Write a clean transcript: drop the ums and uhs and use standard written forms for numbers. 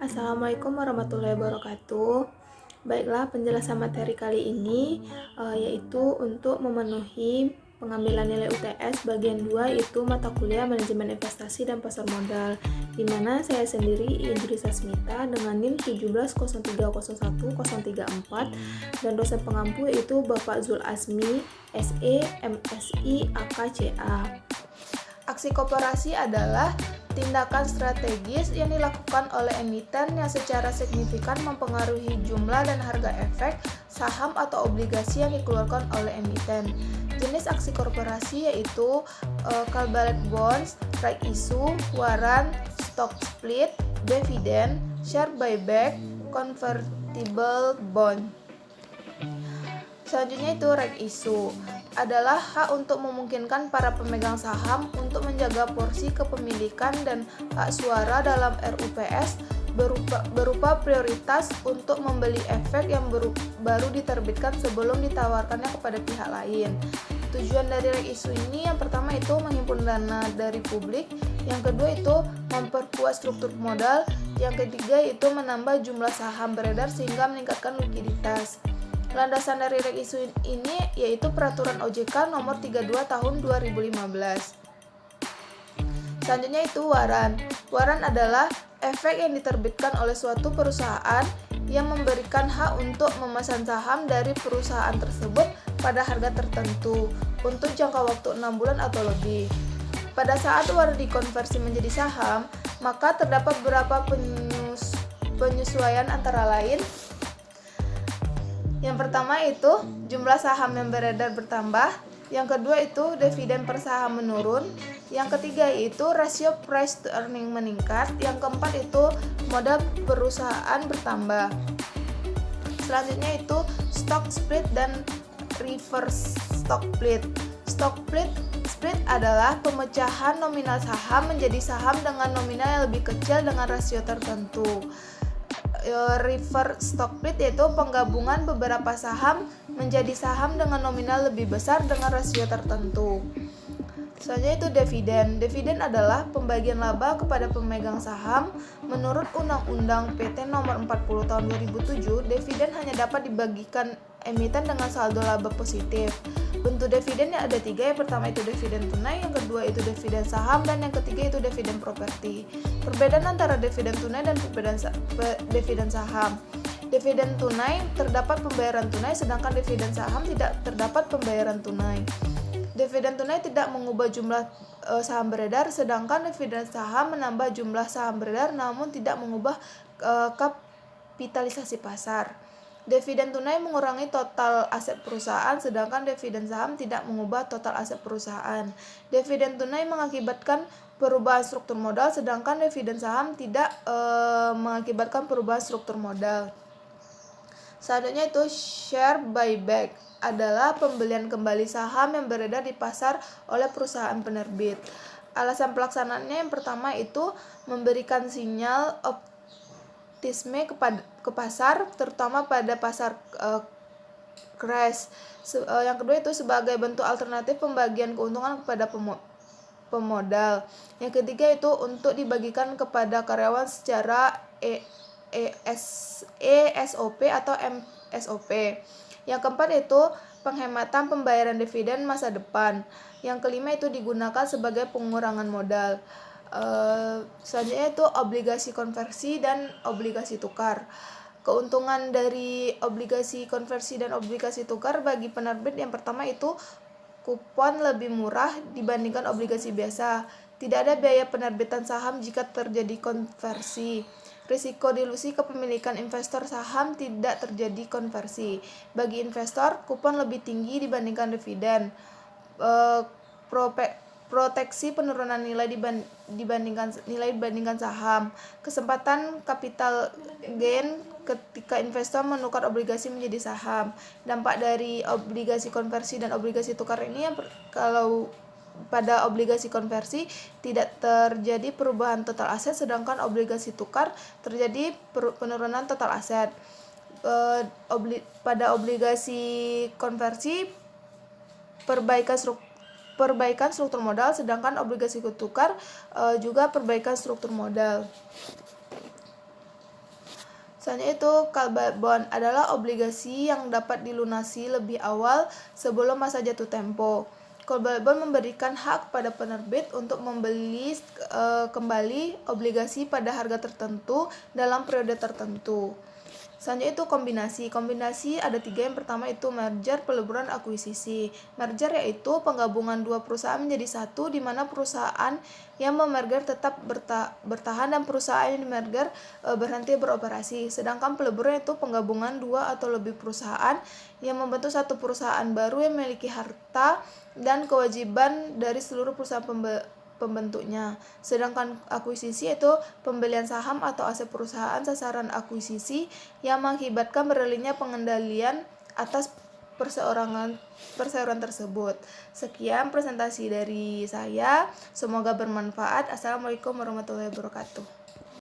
Assalamualaikum warahmatullahi wabarakatuh. Baiklah, penjelasan materi kali ini yaitu untuk memenuhi pengambilan nilai UTS bagian 2, yaitu mata kuliah manajemen investasi dan pasar modal, di mana saya sendiri Idrisa Smita dengan NIM 170301034 dan dosen pengampu yaitu Bapak Zul Azmi, SE, MSI, AKCA. Aksi koperasi adalah tindakan strategis yang dilakukan oleh emiten yang secara signifikan mempengaruhi jumlah dan harga efek saham atau obligasi yang dikeluarkan oleh emiten. Jenis aksi korporasi yaitu call bonds, right issue, warrant, stock split, dividen, share buyback, convertible bond. Selanjutnya itu right issue adalah hak untuk memungkinkan para pemegang saham untuk menjaga porsi kepemilikan dan hak suara dalam RUPS berupa prioritas untuk membeli efek yang baru diterbitkan sebelum ditawarkannya kepada pihak lain. Tujuan dari right issue ini yang pertama itu menghimpun dana dari publik, yang kedua itu memperkuat struktur modal, yang ketiga itu menambah jumlah saham beredar sehingga meningkatkan likuiditas. Landasan dari right issue ini yaitu Peraturan OJK Nomor 32 Tahun 2015. Selanjutnya itu waran. Waran adalah efek yang diterbitkan oleh suatu perusahaan yang memberikan hak untuk memesan saham dari perusahaan tersebut pada harga tertentu untuk jangka waktu 6 bulan atau lebih. Pada saat waran dikonversi menjadi saham, maka terdapat beberapa penyesuaian antara lain. Yang pertama itu jumlah saham yang beredar bertambah, yang kedua itu dividen per saham menurun, yang ketiga itu rasio price to earning meningkat, yang keempat itu modal perusahaan bertambah. Selanjutnya itu stock split dan reverse stock split. Stock split adalah pemecahan nominal saham menjadi saham dengan nominal yang lebih kecil dengan rasio tertentu. Reverse stock split yaitu penggabungan beberapa saham menjadi saham dengan nominal lebih besar dengan rasio tertentu. Selanjutnya itu dividen. Dividen adalah pembagian laba kepada pemegang saham. Menurut Undang-Undang PT Nomor 40 Tahun 2007, dividen hanya dapat dibagikan emiten dengan saldo laba positif. Bentuk dividen ada 3, yang pertama itu dividen tunai, yang kedua itu dividen saham, dan yang ketiga itu dividen properti. Perbedaan antara dividen tunai dan dividen saham. Dividen tunai terdapat pembayaran tunai, sedangkan dividen saham tidak terdapat pembayaran tunai. Dividen tunai tidak mengubah jumlah saham beredar, sedangkan dividen saham menambah jumlah saham beredar namun tidak mengubah kapitalisasi pasar. Dividen tunai mengurangi total aset perusahaan, sedangkan dividen saham tidak mengubah total aset perusahaan. Dividen tunai mengakibatkan perubahan struktur modal, sedangkan dividen saham tidak mengakibatkan perubahan struktur modal. Selanjutnya itu share buyback adalah pembelian kembali saham yang beredar di pasar oleh perusahaan penerbit. Alasan pelaksanaannya yang pertama itu memberikan sinyal optimisme ke pasar, terutama pada pasar crash. Yang kedua itu sebagai bentuk alternatif pembagian keuntungan kepada pemodal. Yang ketiga itu untuk dibagikan kepada karyawan secara ESOP atau MSOP. Yang keempat itu penghematan pembayaran dividen masa depan. Yang kelima itu digunakan sebagai pengurangan modal. Selanjutnya itu obligasi konversi dan obligasi tukar. Keuntungan dari obligasi konversi dan obligasi tukar bagi penerbit yang pertama itu kupon lebih murah dibandingkan obligasi biasa. Tidak ada biaya penerbitan saham jika terjadi konversi. Risiko dilusi kepemilikan investor saham tidak terjadi konversi. Bagi investor, kupon lebih tinggi dibandingkan dividen. Proteksi penurunan nilai dibandingkan saham. Kesempatan capital gain ketika investor menukar obligasi menjadi saham. Dampak dari obligasi konversi dan obligasi tukar ini kalau pada obligasi konversi tidak terjadi perubahan total aset, sedangkan obligasi tukar terjadi penurunan total aset. Pada obligasi konversi perbaikan struktur modal, sedangkan obligasi tukar juga perbaikan struktur modal. Selanjutnya itu callback bond adalah obligasi yang dapat dilunasi lebih awal sebelum masa jatuh tempo. Callback bond memberikan hak pada penerbit untuk membeli kembali obligasi pada harga tertentu dalam periode tertentu. Selanjutnya itu kombinasi. Kombinasi ada 3. Yang pertama itu merger, peleburan, akuisisi. Merger yaitu penggabungan dua perusahaan menjadi satu, di mana perusahaan yang memerger tetap bertahan dan perusahaan yang dimerger berhenti beroperasi. Sedangkan peleburan itu penggabungan dua atau lebih perusahaan yang membentuk satu perusahaan baru yang memiliki harta dan kewajiban dari seluruh perusahaan pembentuknya. Sedangkan akuisisi itu pembelian saham atau aset perusahaan sasaran akuisisi yang mengakibatkan beralihnya pengendalian atas perseroan tersebut. Sekian presentasi dari saya, semoga bermanfaat. Assalamualaikum warahmatullahi wabarakatuh.